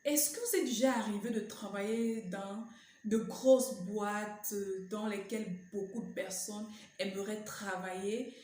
Est-ce que vous êtes déjà arrivé de travailler dans de grosses boîtes dans lesquelles beaucoup de personnes aimeraient travailler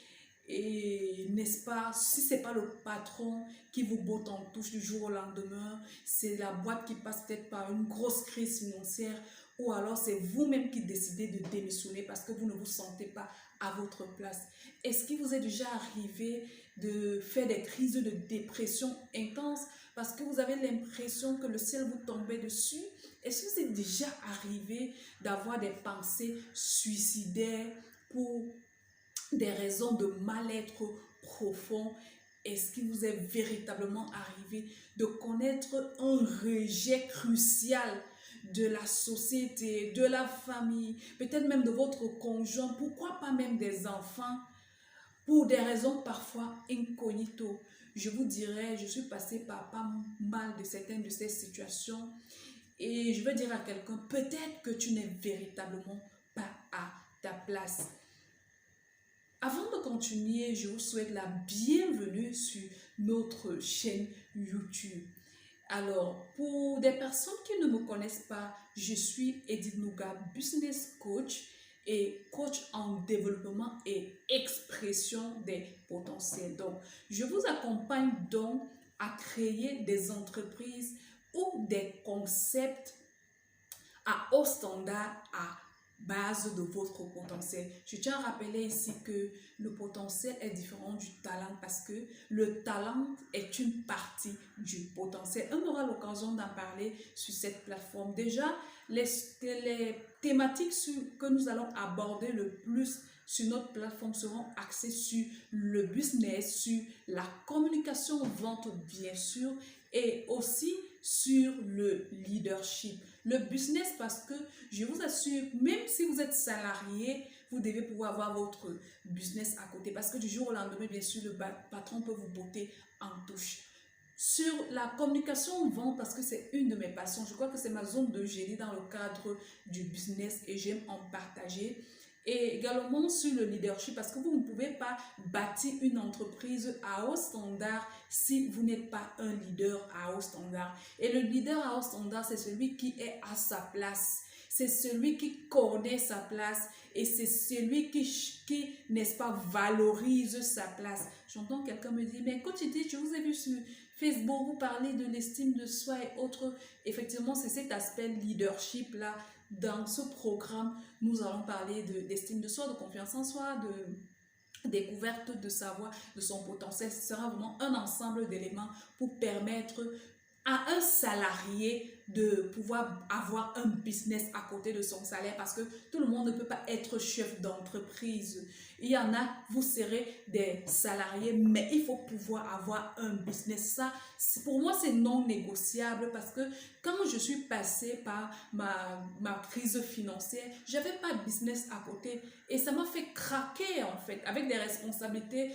et n'est-ce pas, si c'est pas le patron qui vous botte en touche du jour au lendemain, c'est la boîte qui passe peut-être par une grosse crise financière ou alors c'est vous-même qui décidez de démissionner parce que vous ne vous sentez pas à votre place. Est-ce qu'il vous est déjà arrivé de faire des crises de dépression intenses parce que vous avez l'impression que le ciel vous tombait dessus? Est-ce que c'est déjà arrivé d'avoir des pensées suicidaires pour des raisons de mal-être profond? Est-ce qu'il vous est véritablement arrivé de connaître un rejet crucial de la société, de la famille, peut-être même de votre conjoint, pourquoi pas même des enfants, pour des raisons parfois incognito? Je vous dirais, je suis passée par pas mal de certaines de ces situations et je veux dire à quelqu'un, peut-être que tu n'es véritablement pas à ta place. Avant de continuer, je vous souhaite la bienvenue sur notre chaîne YouTube. Alors, pour des personnes qui ne me connaissent pas, je suis Edith Nouga, business coach et coach en développement et expression des potentiels. Donc, je vous accompagne donc à créer des entreprises ou des concepts à haut standard, à base de votre potentiel. Je tiens à rappeler ici que le potentiel est différent du talent parce que le talent est une partie du potentiel. On aura l'occasion d'en parler sur cette plateforme. Déjà, les thématiques que nous allons aborder le plus sur notre plateforme seront axées sur le business, sur la communication vente bien sûr et aussi sur le leadership. Le business parce que je vous assure, même si vous êtes salarié, vous devez pouvoir avoir votre business à côté parce que du jour au lendemain, bien sûr, le patron peut vous botter en touche. Sur la communication vente, parce que c'est une de mes passions, je crois que c'est ma zone de génie dans le cadre du business et j'aime en partager. Et également sur le leadership, parce que vous ne pouvez pas bâtir une entreprise à haut standard si vous n'êtes pas un leader à haut standard. Et le leader à haut standard, c'est celui qui est à sa place. C'est celui qui connaît sa place et c'est celui qui n'est-ce pas, valorise sa place. J'entends quelqu'un me dire, mais quand tu dis, je vous ai vu sur Facebook, vous parlez de l'estime de soi et autres. Effectivement, c'est cet aspect leadership-là. Dans ce programme, nous allons parler d'estime de soi, de confiance en soi, de découverte de savoir, de son potentiel. Ce sera vraiment un ensemble d'éléments pour permettre à un salarié de pouvoir avoir un business à côté de son salaire parce que tout le monde ne peut pas être chef d'entreprise. Il y en a, vous serez des salariés, mais il faut pouvoir avoir un business. Ça, pour moi, c'est non négociable parce que quand je suis passée par ma crise financière, j'avais pas de business à côté et ça m'a fait craquer en fait. Avec des responsabilités,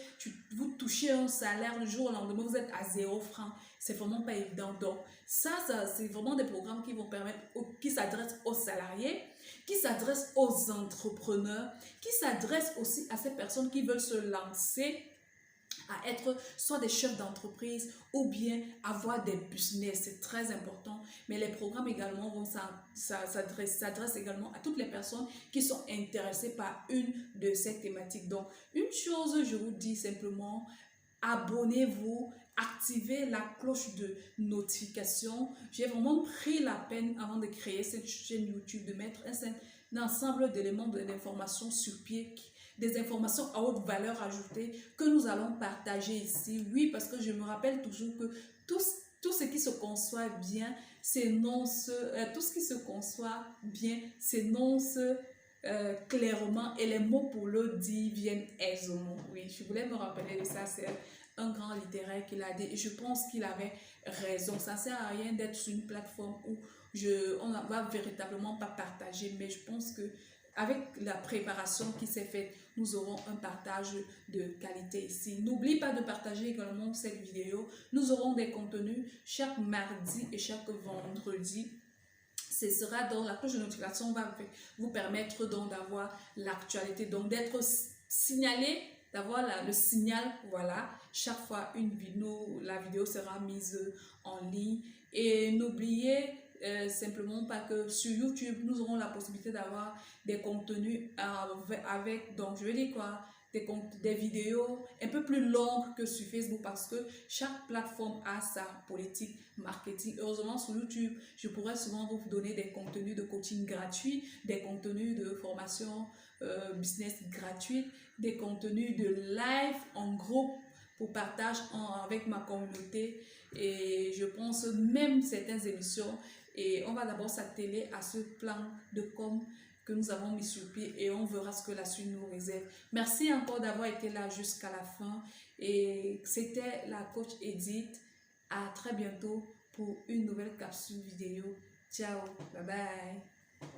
vous touchez un salaire, le jour au lendemain, vous êtes à 0 francs. C'est vraiment pas évident. Donc, ça c'est vraiment des programmes qui vont permettre, qui s'adressent aux salariés, qui s'adressent aux entrepreneurs, qui s'adressent aussi à ces personnes qui veulent se lancer à être soit des chefs d'entreprise ou bien avoir des business, c'est très important. Mais les programmes également vont s'adressent également à toutes les personnes qui sont intéressées par une de ces thématiques. Donc, une chose, je vous dis simplement, abonnez-vous, activez la cloche de notification. J'ai vraiment pris la peine avant de créer cette chaîne YouTube de mettre un ensemble d'éléments d'informations sur pied, des informations à haute valeur ajoutée que nous allons partager ici. Oui, parce que je me rappelle toujours que tout ce qui se conçoit bien s'énonce, tout ce qui se conçoit bien s'énonce clairement et les mots pour le dire viennent aisément. Oui, je voulais me rappeler de ça, c'est un grand littéraire qui l'a dit et je pense qu'il avait raison. Ça ne sert à rien d'être sur une plateforme où on ne va véritablement pas partager, mais je pense que avec la préparation qui s'est faite, nous aurons un partage de qualité ici. N'oublie pas de partager également cette vidéo. Nous aurons des contenus chaque mardi et chaque vendredi. Ce sera dans la cloche de notification va vous permettre donc d'avoir l'actualité, donc d'être signalé, d'avoir le signal, voilà, chaque fois la vidéo sera mise en ligne Et n'oubliez simplement pas que sur YouTube, nous aurons la possibilité d'avoir des contenus avec, donc je veux dire quoi, des vidéos un peu plus longues que sur Facebook parce que chaque plateforme a sa politique marketing. Heureusement, sur YouTube, je pourrais souvent vous donner des contenus de coaching gratuits, des contenus de formation business gratuite, des contenus de live en groupe pour partage avec ma communauté. Et je pense même certaines émissions. Et on va d'abord s'atteler à ce plan de com que nous avons mis sur pied et on verra ce que la suite nous réserve. Merci encore d'avoir été là jusqu'à la fin. Et c'était la coach Edith. À très bientôt pour une nouvelle capsule vidéo. Ciao, bye bye.